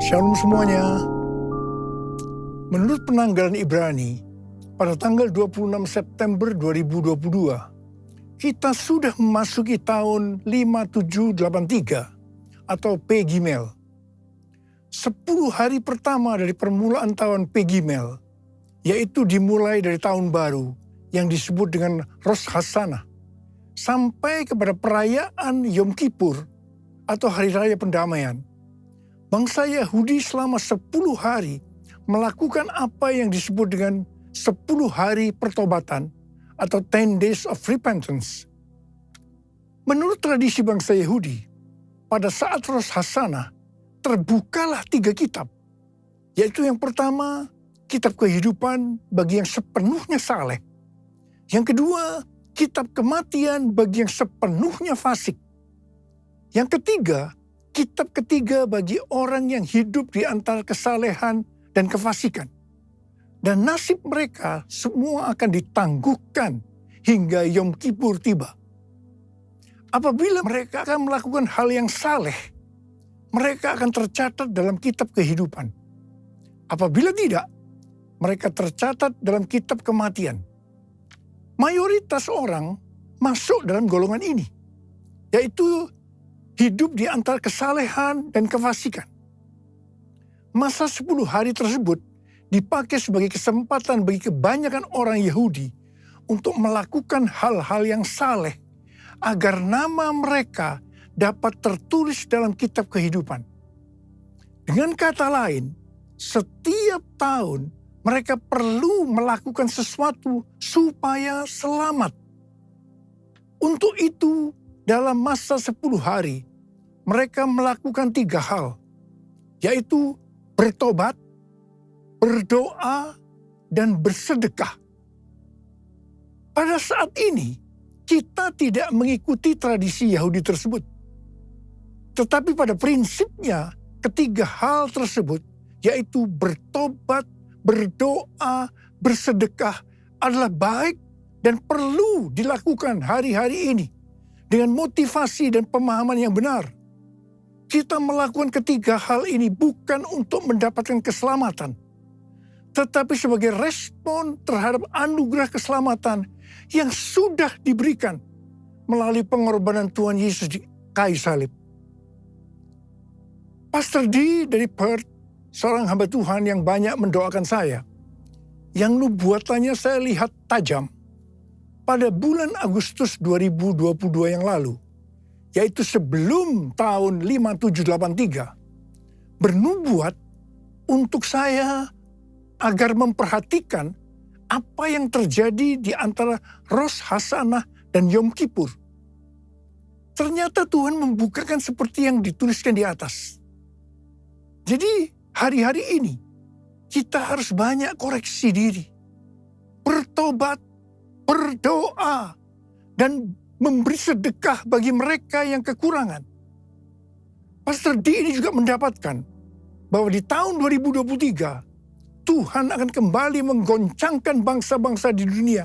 Shalom semuanya. Menurut penanggalan Ibrani, pada tanggal 26 September 2022, kita sudah memasuki tahun 5783 atau P Gimel. 10 hari pertama dari permulaan tahun P Gimel, yaitu dimulai dari tahun baru yang disebut dengan Rosh Hashanah, sampai kepada perayaan Yom Kippur atau Hari Raya Pendamaian. Bangsa Yahudi selama 10 hari melakukan apa yang disebut dengan 10 hari pertobatan atau 10 days of repentance. Menurut tradisi bangsa Yahudi, pada saat Rosh Hashanah terbukalah 3 kitab, yaitu yang pertama, kitab kehidupan bagi yang sepenuhnya saleh. Yang kedua, kitab kematian bagi yang sepenuhnya fasik. Yang ketiga, kitab ketiga bagi orang yang hidup di antara kesalehan dan kefasikan. Dan nasib mereka semua akan ditangguhkan hingga Yom Kippur tiba. Apabila mereka akan melakukan hal yang saleh, mereka akan tercatat dalam kitab kehidupan. Apabila tidak, mereka tercatat dalam kitab kematian. Mayoritas orang masuk dalam golongan ini, yaitu hidup di antara kesalehan dan kefasikan. Masa 10 hari tersebut dipakai sebagai kesempatan bagi kebanyakan orang Yahudi untuk melakukan hal-hal yang saleh agar nama mereka dapat tertulis dalam kitab kehidupan. Dengan kata lain, setiap tahun mereka perlu melakukan sesuatu supaya selamat. Untuk itu, dalam masa 10 hari, mereka melakukan 3 hal, yaitu bertobat, berdoa, dan bersedekah. Pada saat ini, kita tidak mengikuti tradisi Yahudi tersebut. Tetapi pada prinsipnya, ketiga hal tersebut, yaitu bertobat, berdoa, bersedekah, adalah baik dan perlu dilakukan hari-hari ini. Dengan motivasi dan pemahaman yang benar, kita melakukan ketiga hal ini bukan untuk mendapatkan keselamatan, tetapi sebagai respon terhadap anugerah keselamatan yang sudah diberikan melalui pengorbanan Tuhan Yesus di kayu salib. Pastor D dari Perth, seorang hamba Tuhan yang banyak mendoakan saya, yang nubuatannya saya lihat tajam, pada bulan Agustus 2022 yang lalu, yaitu sebelum tahun 5783, bernubuat untuk saya agar memperhatikan apa yang terjadi di antara Rosh Hashanah dan Yom Kippur. Ternyata Tuhan membukakan seperti yang dituliskan di atas. Jadi hari-hari ini kita harus banyak koreksi diri, bertobat, berdoa, dan memberi sedekah bagi mereka yang kekurangan. Pastor D ini juga mendapatkan bahwa di tahun 2023, Tuhan akan kembali menggoncangkan bangsa-bangsa di dunia.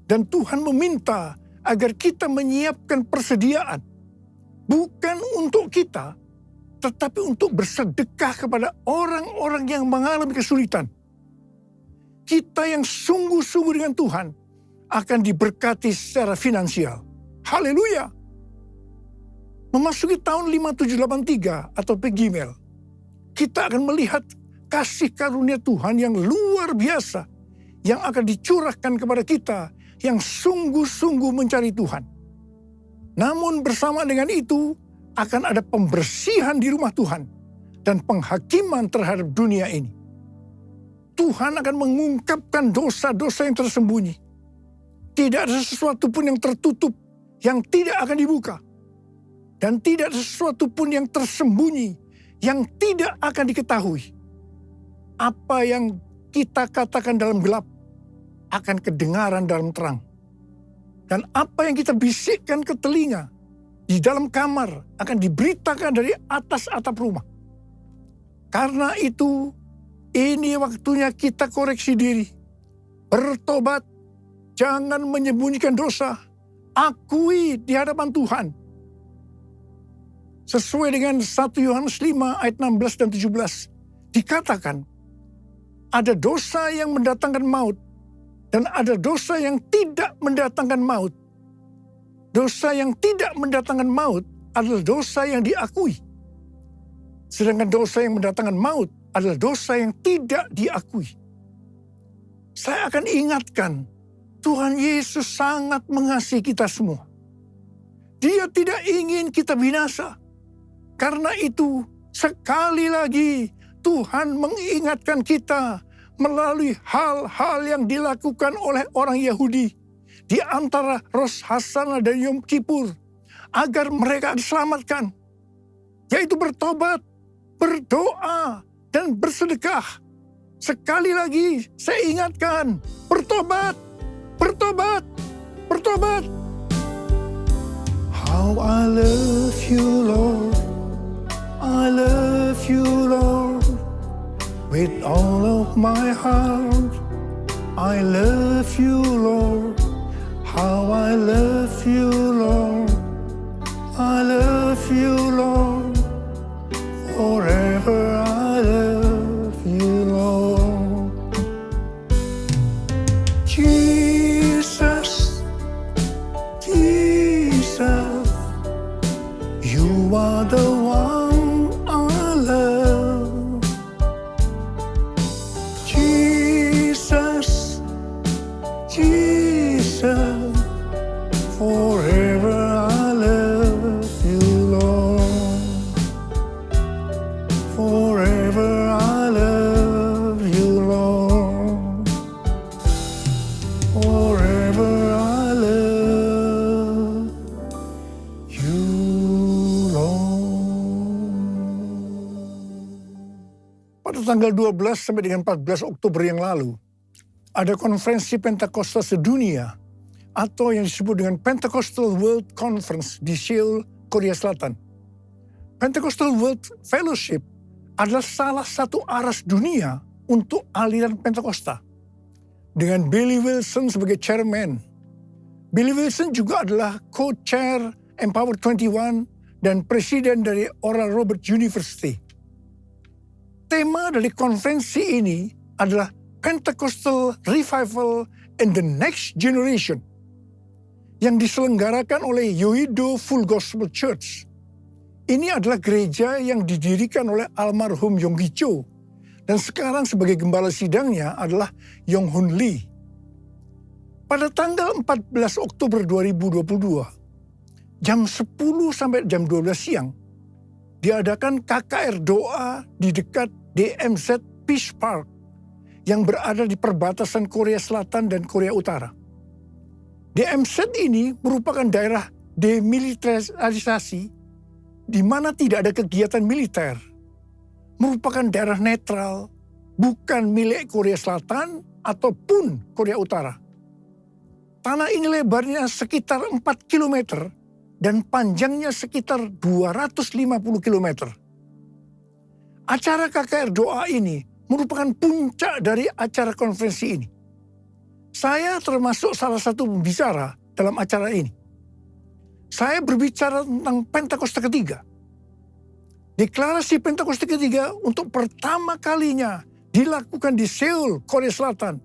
Dan Tuhan meminta agar kita menyiapkan persediaan. Bukan untuk kita, tetapi untuk bersedekah kepada orang-orang yang mengalami kesulitan. Kita yang sungguh-sungguh dengan Tuhan akan diberkati secara finansial. Haleluya! Memasuki tahun 5783 atau P Gimel, kita akan melihat kasih karunia Tuhan yang luar biasa yang akan dicurahkan kepada kita yang sungguh-sungguh mencari Tuhan. Namun bersama dengan itu akan ada pembersihan di rumah Tuhan dan penghakiman terhadap dunia ini. Tuhan akan mengungkapkan dosa-dosa yang tersembunyi. Tidak ada sesuatu pun yang tertutup, yang tidak akan dibuka. Dan tidak ada sesuatu pun yang tersembunyi, yang tidak akan diketahui. Apa yang kita katakan dalam gelap, akan kedengaran dalam terang. Dan apa yang kita bisikkan ke telinga, di dalam kamar, akan diberitakan dari atas atap rumah. Karena itu, ini waktunya kita koreksi diri, bertobat, jangan menyembunyikan dosa, akui di hadapan Tuhan. Sesuai dengan 1 Yohanes 5 ayat 16 dan 17. Dikatakan, ada dosa yang mendatangkan maut dan ada dosa yang tidak mendatangkan maut. Dosa yang tidak mendatangkan maut adalah dosa yang diakui. Sedangkan dosa yang mendatangkan maut adalah dosa yang tidak diakui. Saya akan ingatkan, Tuhan Yesus sangat mengasihi kita semua. Dia tidak ingin kita binasa. Karena itu, sekali lagi Tuhan mengingatkan kita melalui hal-hal yang dilakukan oleh orang Yahudi di antara Rosh Hashanah dan Yom Kippur agar mereka diselamatkan, yaitu bertobat, berdoa, dan bersedekah. Sekali lagi saya ingatkan, bertobat, bertobat, bertobat. How I love you, Lord. I love you, Lord, with all of my heart. I love you, Lord. How I love you, Lord. I love you, Lord. Forever I love you, Lord. Jesus, Jesus, you are the one I love. Jesus, Jesus, forever I love you, Lord. Forever I love you, Lord. Forever I love you, Lord. Pada tanggal 12 sampai dengan 14 Oktober yang lalu, ada konferensi Pentakosta sedunia atau yang disebut dengan Pentecostal World Conference di Seoul, Korea Selatan. Pentecostal World Fellowship adalah salah satu aras dunia untuk aliran Pentakosta, dengan Billy Wilson sebagai chairman. Billy Wilson juga adalah co-chair Empower 21 dan presiden dari Oral Roberts University. Tema dari konferensi ini adalah Pentecostal Revival in the Next Generation yang diselenggarakan oleh Yoido Full Gospel Church. Ini adalah gereja yang didirikan oleh almarhum Yong Gi Cho dan sekarang sebagai gembala sidangnya adalah Yong Hun Lee. Pada tanggal 14 Oktober 2022, jam 10 sampai jam 12 siang, diadakan KKR doa di dekat DMZ Peace Park yang berada di perbatasan Korea Selatan dan Korea Utara. DMZ ini merupakan daerah demilitarisasi di mana tidak ada kegiatan militer. Merupakan daerah netral, bukan milik Korea Selatan ataupun Korea Utara. Tanah ini lebarnya sekitar 4 km dan panjangnya sekitar 250 km. Acara KKR doa ini merupakan puncak dari acara konferensi ini. Saya termasuk salah satu pembicara dalam acara ini. Saya berbicara tentang Pentakosta ketiga. Deklarasi Pentakosta ketiga untuk pertama kalinya dilakukan di Seoul, Korea Selatan,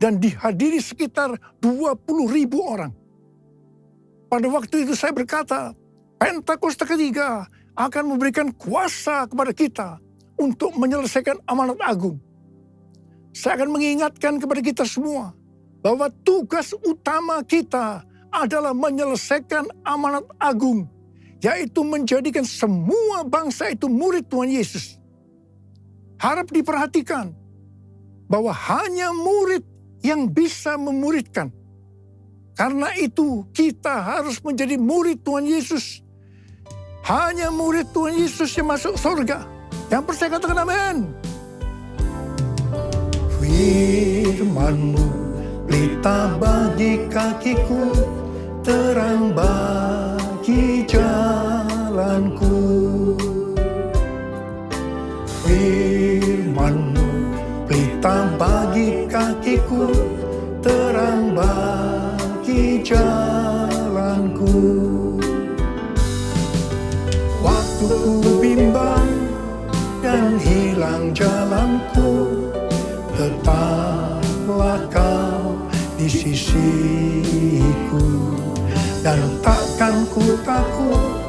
dan dihadiri sekitar 20.000 orang. Pada waktu itu saya berkata, Pentakosta ketiga akan memberikan kuasa kepada kita untuk menyelesaikan amanat agung. Saya akan mengingatkan kepada kita semua bahwa tugas utama kita adalah menyelesaikan amanat agung, yaitu menjadikan semua bangsa itu murid Tuhan Yesus. Harap diperhatikan bahwa hanya murid yang bisa memuridkan. Karena itu kita harus menjadi murid Tuhan Yesus. Hanya murid Tuhan Yesus yang masuk surga. Yang percaya katakan amin. Firman-Mu pelita bagi kakiku, terang bagi jalanku. Firman-Mu pelita bagi kakiku, terang bagi jalanku. Waktu waktu ku bimbang dan hilang jalanku, tetaplah kau di sisiku. Dan takkan ku takut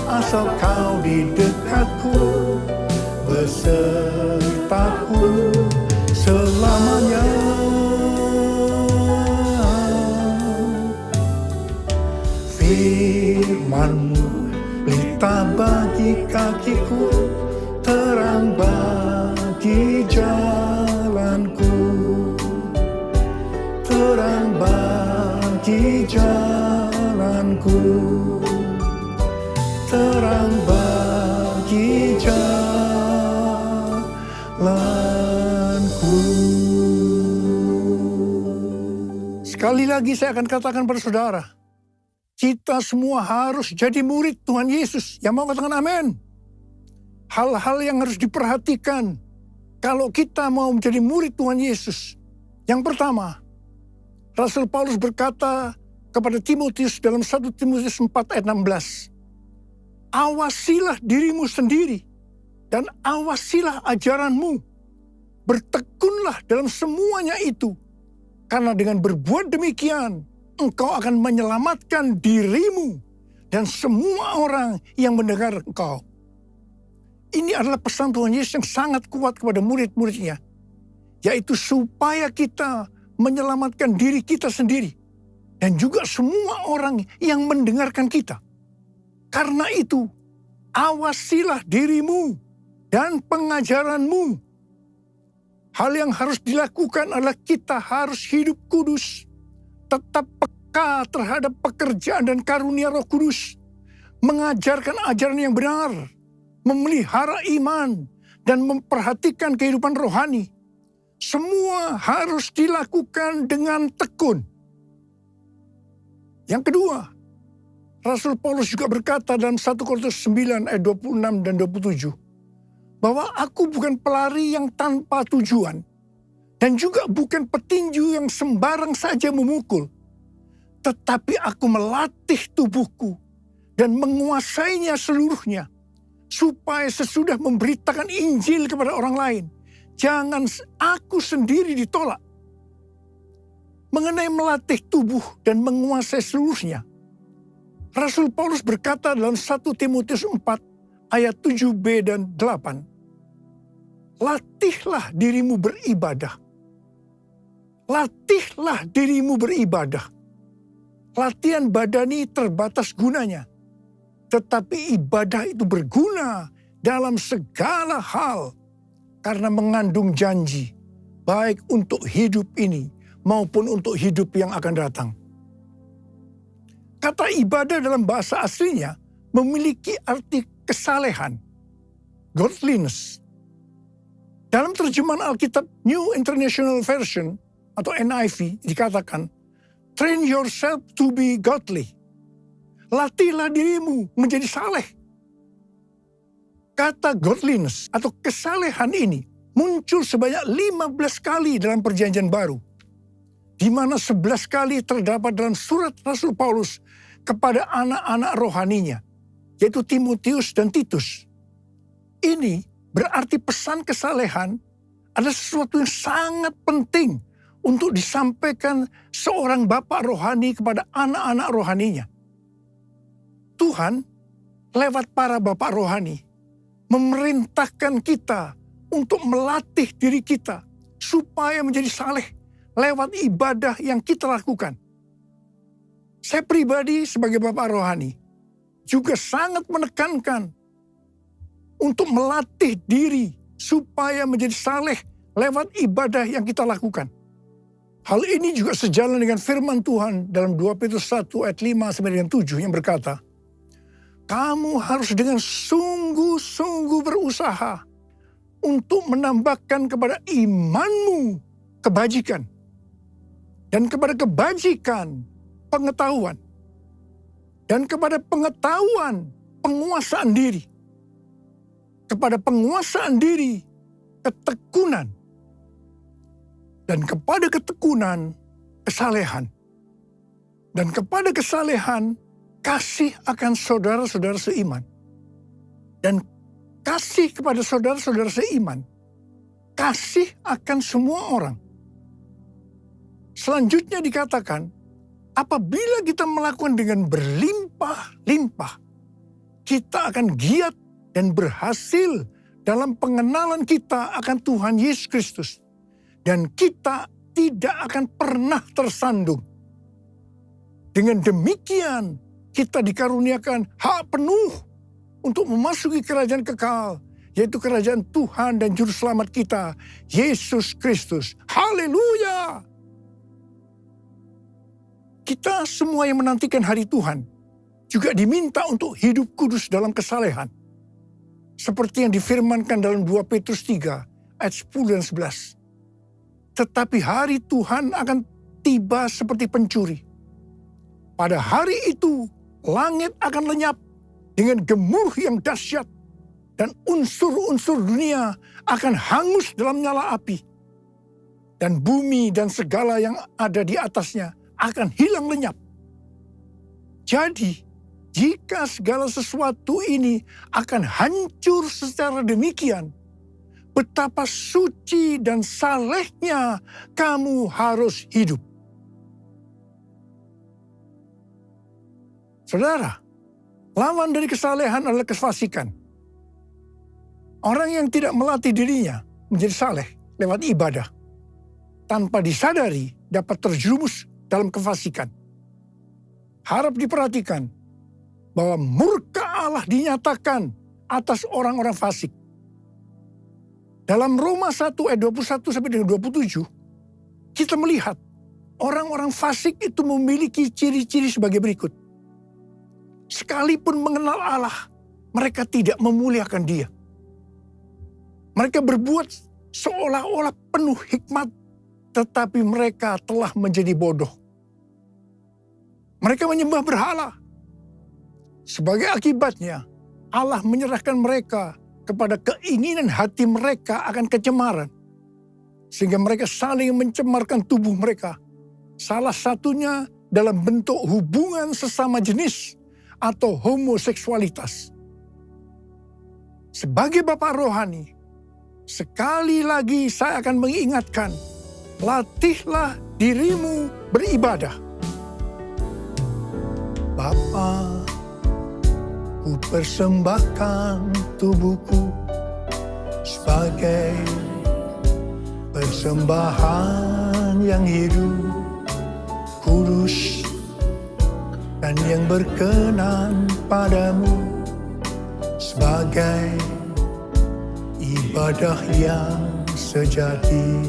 asal kau di dekatku, besertaku selamanya. Firman-Mu pelita bagi kakiku, terang bagi jalanku, terang bagi jalanku, terang bagi jalanku. Sekali lagi saya akan katakan pada saudara, kita semua harus jadi murid Tuhan Yesus. Yang mau katakan amin. Hal-hal yang harus diperhatikan kalau kita mau menjadi murid Tuhan Yesus. Yang pertama, Rasul Paulus berkata kepada Timotius dalam 1 Timotius 4 ayat 16. Awasilah dirimu sendiri dan awasilah ajaranmu. Bertekunlah dalam semuanya itu. Karena dengan berbuat demikian, engkau akan menyelamatkan dirimu dan semua orang yang mendengar engkau. Ini adalah pesan Tuhan Yesus yang sangat kuat kepada murid-muridnya. Yaitu supaya kita menyelamatkan diri kita sendiri. Dan juga semua orang yang mendengarkan kita. Karena itu, awasilah dirimu dan pengajaranmu. Hal yang harus dilakukan adalah kita harus hidup kudus. Tetap peka terhadap pekerjaan dan karunia Roh Kudus, mengajarkan ajaran yang benar, memelihara iman, dan memperhatikan kehidupan rohani. Semua harus dilakukan dengan tekun. Yang kedua, Rasul Paulus juga berkata dalam 1 Korintus 9 ayat 26 dan 27, bahwa aku bukan pelari yang tanpa tujuan, dan juga bukan petinju yang sembarang saja memukul. Tetapi aku melatih tubuhku dan menguasainya seluruhnya. Supaya sesudah memberitakan Injil kepada orang lain, jangan aku sendiri ditolak. Mengenai melatih tubuh dan menguasai seluruhnya, Rasul Paulus berkata dalam 1 Timotius 4 ayat 7b dan 8. Latihlah dirimu beribadah. Latihlah dirimu beribadah. Latihan badani terbatas gunanya. Tetapi ibadah itu berguna dalam segala hal. Karena mengandung janji. Baik untuk hidup ini maupun untuk hidup yang akan datang. Kata ibadah dalam bahasa aslinya memiliki arti kesalehan. Godliness. Dalam terjemahan Alkitab New International Version atau NIV dikatakan, train yourself to be godly. Latihlah dirimu menjadi saleh. Kata godliness atau kesalehan ini muncul sebanyak 15 kali dalam perjanjian baru. Di mana 11 kali terdapat dalam surat Rasul Paulus kepada anak-anak rohaninya, yaitu Timotius dan Titus. Ini berarti pesan kesalehan adalah sesuatu yang sangat penting untuk disampaikan seorang bapak rohani kepada anak-anak rohaninya. Tuhan lewat para bapak rohani memerintahkan kita untuk melatih diri kita supaya menjadi saleh lewat ibadah yang kita lakukan. Saya pribadi sebagai bapak rohani juga sangat menekankan untuk melatih diri supaya menjadi saleh lewat ibadah yang kita lakukan. Hal ini juga sejalan dengan firman Tuhan dalam 2 Petrus 1 ayat 5 sampai dengan 7 yang berkata, kamu harus dengan sungguh-sungguh berusaha untuk menambahkan kepada imanmu kebajikan. Dan kepada kebajikan pengetahuan. Dan kepada pengetahuan penguasaan diri. Kepada penguasaan diri ketekunan. Dan kepada ketekunan, kesalehan. Dan kepada kesalehan, kasih akan saudara-saudara seiman. dan kasih kepada saudara-saudara seiman, kasih akan semua orang. Selanjutnya dikatakan, apabila kita melakukan dengan berlimpah-limpah, kita akan giat dan berhasil dalam pengenalan kita akan Tuhan Yesus Kristus. Dan kita tidak akan pernah tersandung. Dengan demikian, kita dikaruniakan hak penuh untuk memasuki kerajaan kekal, yaitu kerajaan Tuhan dan Juru Selamat kita, Yesus Kristus. Haleluya! Kita semua yang menantikan hari Tuhan juga diminta untuk hidup kudus dalam kesalehan. Seperti yang difirmankan dalam 2 Petrus 3 ayat 10 dan 11. Tetapi hari Tuhan akan tiba seperti pencuri. Pada hari itu langit akan lenyap dengan gemuruh yang dahsyat dan unsur-unsur dunia akan hangus dalam nyala api. Dan bumi dan segala yang ada di atasnya akan hilang lenyap. Jadi, jika segala sesuatu ini akan hancur secara demikian, betapa suci dan salehnya kamu harus hidup. Saudara, lawan dari kesalehan adalah kefasikan. Orang yang tidak melatih dirinya menjadi saleh lewat ibadah, tanpa disadari dapat terjerumus dalam kefasikan. Harap diperhatikan bahwa murka Allah dinyatakan atas orang-orang fasik. Dalam Roma 1 ayat 21 sampai dengan 27, kita melihat orang-orang fasik itu memiliki ciri-ciri sebagai berikut. Sekalipun mengenal Allah, mereka tidak memuliakan Dia. Mereka berbuat seolah-olah penuh hikmat, tetapi mereka telah menjadi bodoh. Mereka menyembah berhala. Sebagai akibatnya, Allah menyerahkan mereka kepada keinginan hati mereka akan kecemaran. Sehingga mereka saling mencemarkan tubuh mereka. Salah satunya dalam bentuk hubungan sesama jenis atau homoseksualitas. Sebagai Bapak rohani, sekali lagi saya akan mengingatkan, latihlah dirimu beribadah. Bapa, ku persembahkan tubuhku sebagai persembahan yang hidup, kudus, dan yang berkenan padamu, sebagai ibadah yang sejati.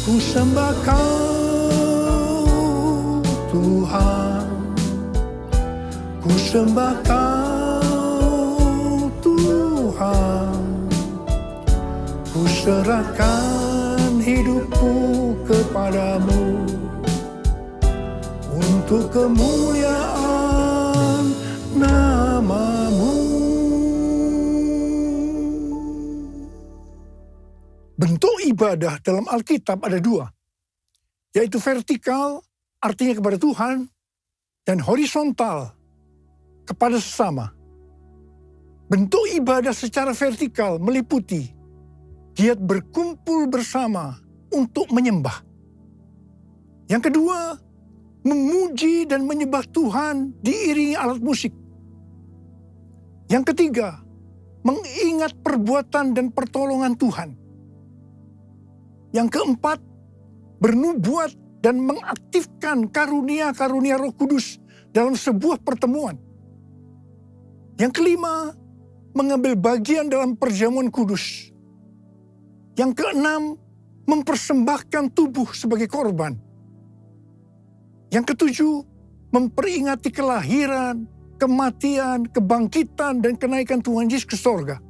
Ku sembah Kau Tuhan, ku sembah Kau Tuhan, ku serahkan hidupku kepadamu untuk kemuliaan nama-Mu. Bentuk ibadah dalam Alkitab ada dua, yaitu vertikal, artinya kepada Tuhan, dan horizontal, kepada sesama. Bentuk ibadah secara vertikal meliputi giat berkumpul bersama untuk menyembah. Yang kedua, memuji dan menyembah Tuhan diiringi alat musik. Yang ketiga, mengingat perbuatan dan pertolongan Tuhan. Yang keempat, bernubuat dan mengaktifkan karunia-karunia Roh Kudus dalam sebuah pertemuan. Yang kelima, mengambil bagian dalam perjamuan kudus. Yang keenam, mempersembahkan tubuh sebagai korban. Yang ketujuh, memperingati kelahiran, kematian, kebangkitan, dan kenaikan Tuhan Yesus ke sorga.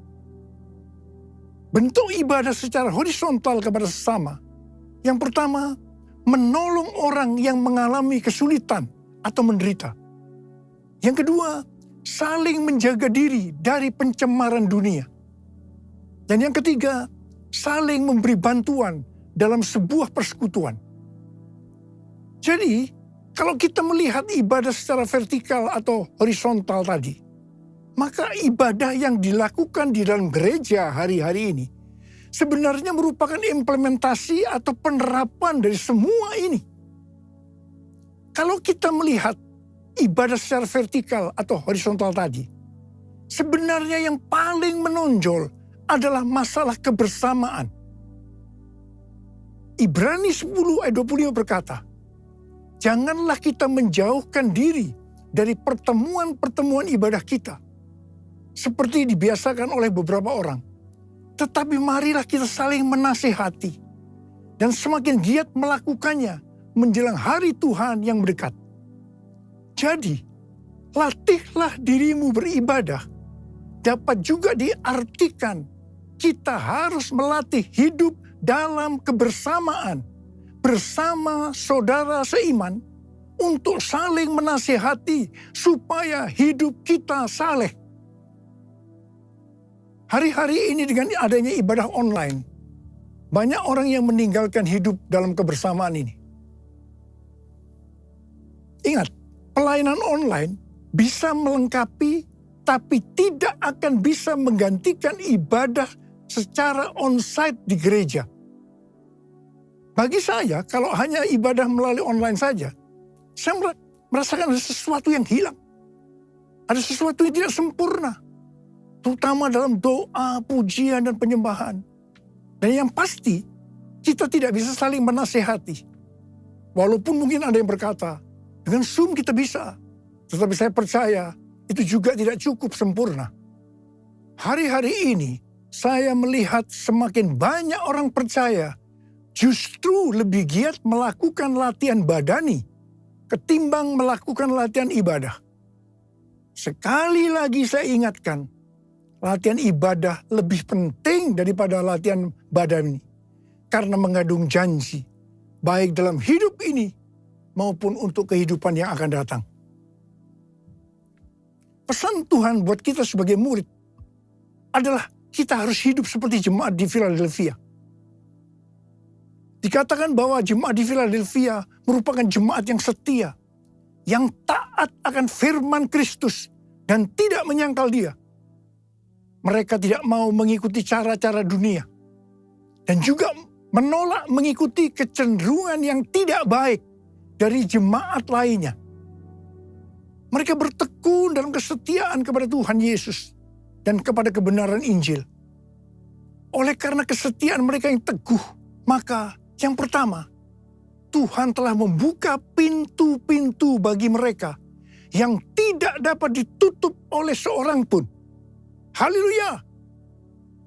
Bentuk ibadah secara horizontal kepada sesama. Yang pertama, menolong orang yang mengalami kesulitan atau menderita. Yang kedua, saling menjaga diri dari pencemaran dunia. Dan yang ketiga, saling memberi bantuan dalam sebuah persekutuan. Jadi, kalau kita melihat ibadah secara vertikal atau horizontal tadi, Maka ibadah yang dilakukan di dalam gereja hari-hari ini sebenarnya merupakan implementasi atau penerapan dari semua ini. Kalau kita melihat ibadah secara vertikal atau horizontal tadi, sebenarnya yang paling menonjol adalah masalah kebersamaan. Ibrani 10 ayat 25 berkata, janganlah kita menjauhkan diri dari pertemuan-pertemuan ibadah kita, seperti dibiasakan oleh beberapa orang. Tetapi marilah kita saling menasihati, dan semakin giat melakukannya menjelang hari Tuhan yang mendekat. Jadi, latihlah dirimu beribadah dapat juga diartikan kita harus melatih hidup dalam kebersamaan bersama saudara seiman untuk saling menasihati supaya hidup kita saleh. Hari-hari ini dengan adanya ibadah online, banyak orang yang meninggalkan hidup dalam kebersamaan ini. Ingat, pelayanan online bisa melengkapi tapi tidak akan bisa menggantikan ibadah secara onsite di gereja. Bagi saya, kalau hanya ibadah melalui online saja, saya merasakan ada sesuatu yang hilang. Ada sesuatu yang tidak sempurna. Terutama dalam doa, pujian, dan penyembahan. Dan yang pasti, kita tidak bisa saling menasehati. Walaupun mungkin ada yang berkata, dengan Zoom kita bisa. Tetapi saya percaya, itu juga tidak cukup sempurna. Hari-hari ini, saya melihat semakin banyak orang percaya justru lebih giat melakukan latihan badani ketimbang melakukan latihan ibadah. Sekali lagi saya ingatkan, latihan ibadah lebih penting daripada latihan badani karena mengandung janji baik dalam hidup ini maupun untuk kehidupan yang akan datang. Pesan Tuhan buat kita sebagai murid adalah kita harus hidup seperti jemaat di Philadelphia. Dikatakan bahwa jemaat di Philadelphia merupakan jemaat yang setia, yang taat akan firman Kristus dan tidak menyangkal Dia. Mereka tidak mau mengikuti cara-cara dunia dan juga menolak mengikuti kecenderungan yang tidak baik dari jemaat lainnya. Mereka bertekun dalam kesetiaan kepada Tuhan Yesus dan kepada kebenaran Injil. Oleh karena kesetiaan mereka yang teguh, maka yang pertama, Tuhan telah membuka pintu-pintu bagi mereka yang tidak dapat ditutup oleh seorang pun. Haleluya!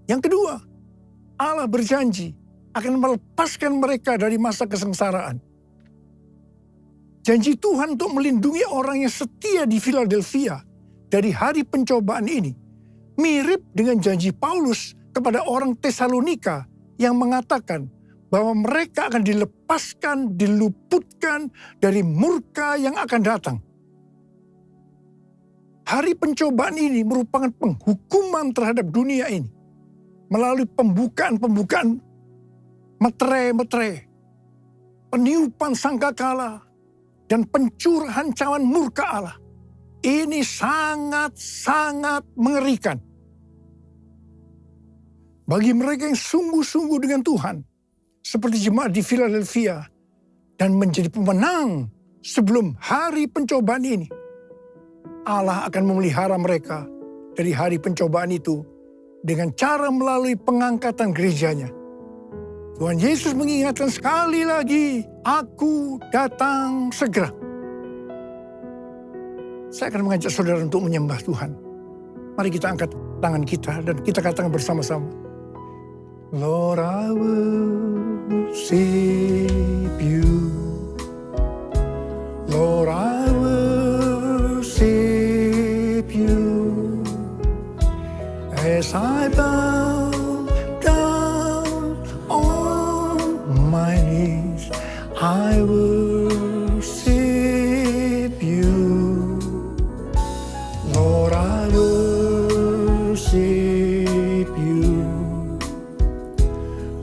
Yang kedua, Allah berjanji akan melepaskan mereka dari masa kesengsaraan. Janji Tuhan untuk melindungi orang yang setia di Philadelphia dari hari pencobaan ini mirip dengan janji Paulus kepada orang Tesalonika yang mengatakan bahwa mereka akan dilepaskan, diluputkan dari murka yang akan datang. Hari pencobaan ini merupakan penghukuman terhadap dunia ini melalui pembukaan metere-metere, peniupan sangkakala, dan pencurahan cawan murka Allah. Ini sangat-sangat mengerikan. Bagi mereka yang sungguh-sungguh dengan Tuhan, seperti jemaat di Philadelphia, dan menjadi pemenang sebelum hari pencobaan ini, Allah akan memelihara mereka dari hari pencobaan itu dengan cara melalui pengangkatan gerejanya. Tuhan Yesus mengingatkan sekali lagi, aku datang segera. Saya akan mengajak saudara untuk menyembah Tuhan. Mari kita angkat tangan kita dan kita katakan bersama-sama. Lord, I worship you. Lord, I worship you. As I bow down on my knees, I worship you. Lord, I worship you.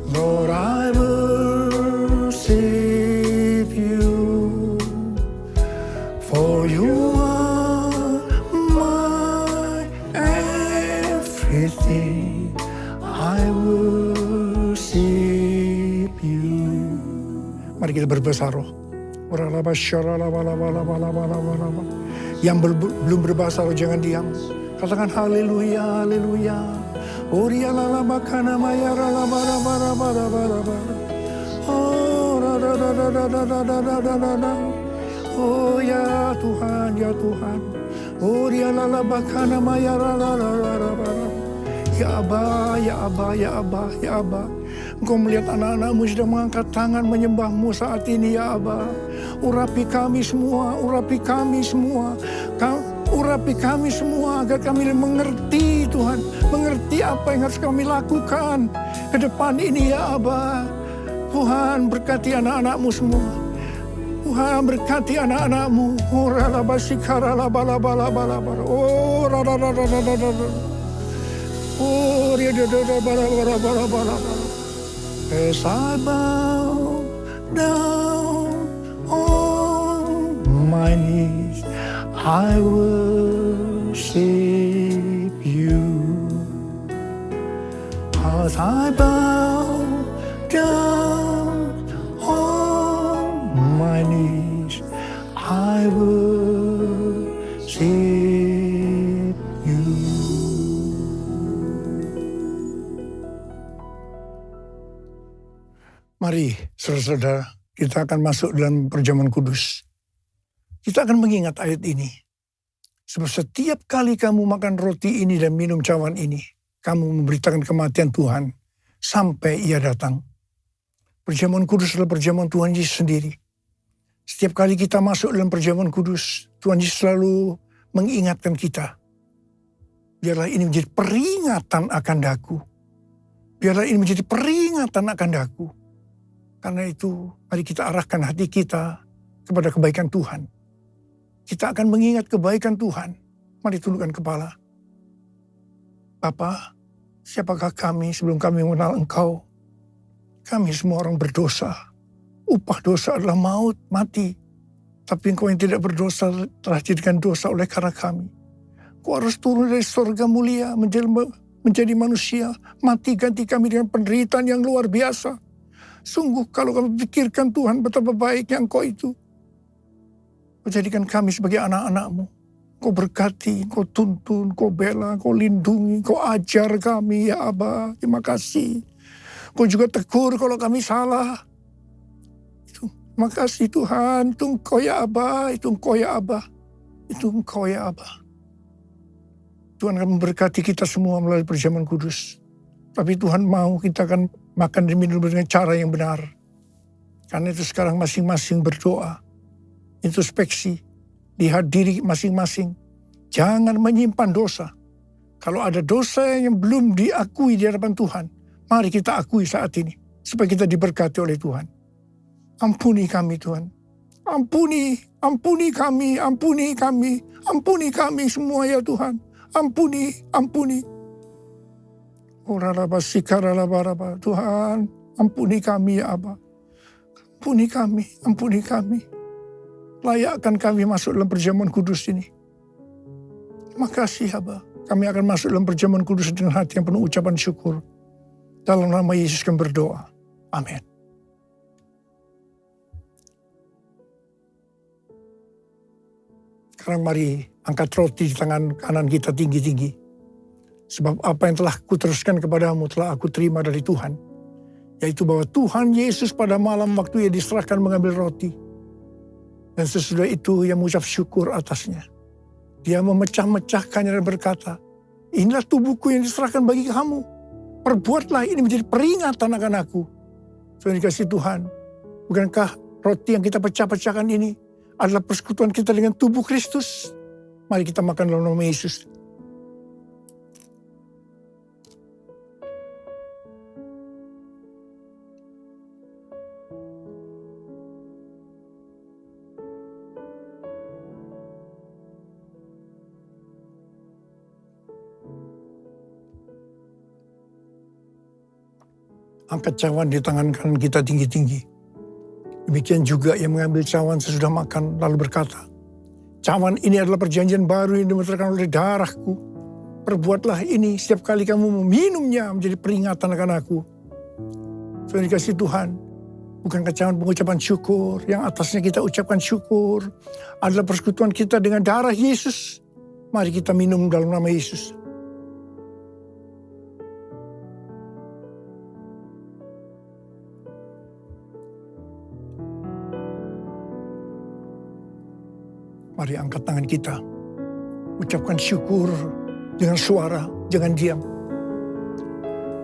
Lord, I worship you. For you are my Mari kita berbahasa roh. Yang belum berbahasa roh jangan diam. Katakan haleluya, haleluya. Oria lala bakana maya rala bara bara bara bara bara. Oh rada rada rada rada rada rada. Oh ya Tuhan, ya Tuhan. Oria lala bakana maya rala rala bara. Ya Aba, ya Aba, ya Aba, ya Aba. Engkau melihat anak-anakmu sedang mengangkat tangan menyembahmu saat ini ya Aba. Urapi kami semua, urapi kami semua. Urapi kami semua agar kami mengerti Tuhan. Mengerti apa yang harus kami lakukan ke depan ini ya Aba. Tuhan berkati anak-anakmu semua. Tuhan berkati anak-anakmu. Oh ralabasikara labalabalabalabala. Oh rarararararara. Oh riadadadabalabalabala. As I bow down on my knees, I worship you. As I bow down on my knees, I worship you. Mari, saudara-saudara, kita akan masuk dalam perjamuan kudus. Kita akan mengingat ayat ini. Sebab setiap kali kamu makan roti ini dan minum cawan ini, kamu memberitakan kematian Tuhan sampai ia datang. Perjamuan kudus adalah perjamuan Tuhan Yesus sendiri. Setiap kali kita masuk dalam perjamuan kudus, Tuhan Yesus selalu mengingatkan kita. Biarlah ini menjadi peringatan akan daku. Biarlah ini menjadi peringatan akan daku. Karena itu, mari kita arahkan hati kita kepada kebaikan Tuhan. Kita akan mengingat kebaikan Tuhan. Mari tundukkan kepala. Bapa, siapakah kami sebelum kami mengenal Engkau? Kami semua orang berdosa. Upah dosa adalah maut, mati. Tapi Engkau yang tidak berdosa telah jadikan dosa oleh karena kami. Engkau harus turun dari surga mulia menjadi manusia. Mati ganti kami dengan penderitaan yang luar biasa. Sungguh kalau kami pikirkan Tuhan betapa baiknya Engkau itu. Kau jadikan kami sebagai anak-anak-Mu. Kau berkati, Kau tuntun, Kau bela, Kau lindungi, Kau ajar kami ya Aba. Terima kasih. Kau juga tegur kalau kami salah. Terima kasih Tuhan. Itu Engkau ya Aba, itu Engkau ya Aba. Itu Engkau ya Aba. Tuhan akan memberkati kita semua melalui perjamuan kudus. Tapi Tuhan mau kita akan makan dan minum dengan cara yang benar. Karena itu sekarang masing-masing berdoa. Introspeksi. Lihat diri masing-masing. Jangan menyimpan dosa. Kalau ada dosa yang belum diakui di hadapan Tuhan, mari kita akui saat ini. Supaya kita diberkati oleh Tuhan. Ampuni kami Tuhan. Ampuni kami, ampuni kami. Ampuni kami semua ya Tuhan. Ampuni. Tuhan, ampuni kami ya Aba. Ampuni kami. Layakkan kami masuk dalam perjamuan kudus ini. Terima kasih Aba. Kami akan masuk dalam perjamuan kudus dengan hati yang penuh ucapan syukur. Dalam nama Yesus kami berdoa. Amin. Sekarang mari angkat roti di tangan kanan kita tinggi-tinggi. Sebab apa yang telah kuteruskan kepadamu telah aku terima dari Tuhan. Yaitu bahwa Tuhan Yesus pada malam waktu ia diserahkan mengambil roti. Dan sesudah itu ia mengucap syukur atasnya. Dia memecah-mecahkannya dan berkata, inilah tubuhku yang diserahkan bagi kamu. Perbuatlah ini menjadi peringatan akan aku. Tuhan dikasih Tuhan. Bukankah roti yang kita pecah-pecahkan ini adalah persekutuan kita dengan tubuh Kristus? Mari kita makan dalam nama Yesus. Angkat cawan di tangan kanan kita tinggi-tinggi. Demikian juga yang mengambil cawan sesudah makan lalu berkata, cawan ini adalah perjanjian baru yang dimeterkan oleh darahku. Perbuatlah ini setiap kali kamu meminumnya menjadi peringatan akan aku. Tuhan dikasih Tuhan. Bukankah zaman pengucapan syukur, yang atasnya kita ucapkan syukur, adalah persekutuan kita dengan darah Yesus. Mari kita minum dalam nama Yesus. Mari angkat tangan kita. Ucapkan syukur dengan suara, jangan diam.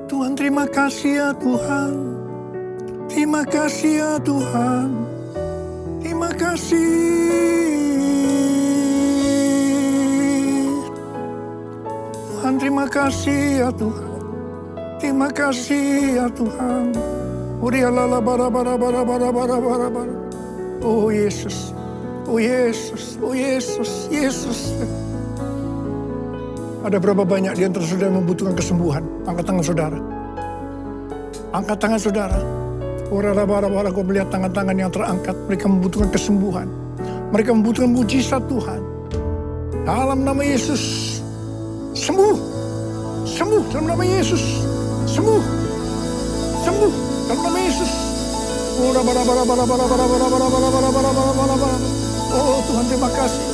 Tuhan, terima kasih ya Tuhan. Terima kasih ya Tuhan. Terima kasih. Tuhan, terima kasih ya Tuhan. Terima kasih ya Tuhan. Urialala bara bara bara bara bara bara bara. Oh Yesus. Oh Yesus, oh Yesus, Yesus. Ada berapa banyak di antara saudara yang membutuhkan kesembuhan? Angkat tangan saudara. Angkat tangan saudara. Ora-bara-bara, kau melihat tangan-tangan yang terangkat. Mereka membutuhkan kesembuhan. Mereka membutuhkan mujizat Tuhan. Dalam nama Yesus. Sembuh. Sembuh dalam nama Yesus. Sembuh. Sembuh dalam nama Yesus. Oh Tuhan, terima kasih.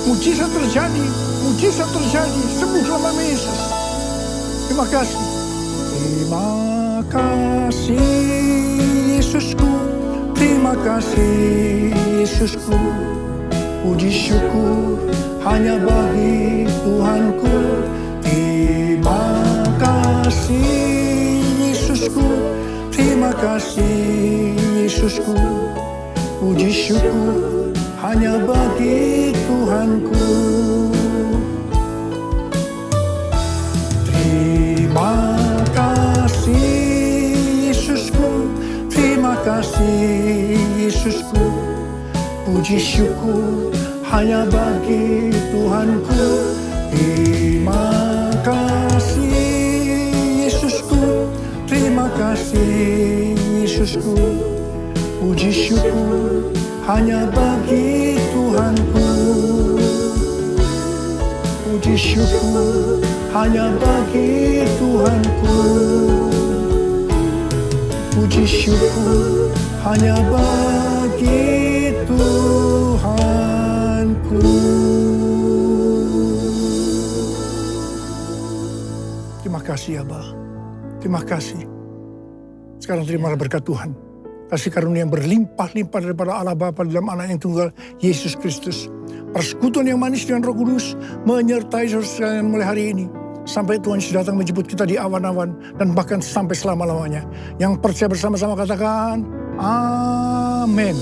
Mujizat terjadi. Mujizat terjadi. Sembuh dalam nama Yesus. Terima kasih. Terima kasih Yesusku. Terima kasih Yesusku. Puji syukur hanya bagi Tuhanku. Terima kasih Yesusku. Terima kasih Yesusku. Puji syukur hanya bagi Tuhanku. Terima kasih Yesusku. Terima kasih Yesusku. Puji syukur hanya bagi Tuhanku. Terima kasih Yesusku. Terima kasih Yesusku. Puji syukur hanya bagi Tuhanku. Puji syukur hanya bagi Tuhanku. Puji syukur hanya bagi Tuhanku. Terima kasih Abah. Terima kasih. Sekarang terimalah berkat Tuhan. Kasih karunia yang berlimpah-limpah daripada Allah Bapa dalam Anak yang tunggal, Yesus Kristus. Persekutuan yang manis dengan Roh Kudus menyertai saudara sekalian mulai hari ini. Sampai Tuhan Yesus datang menjemput kita di awan-awan dan bahkan sampai selama-lamanya. Yang percaya bersama-sama katakan, Amin.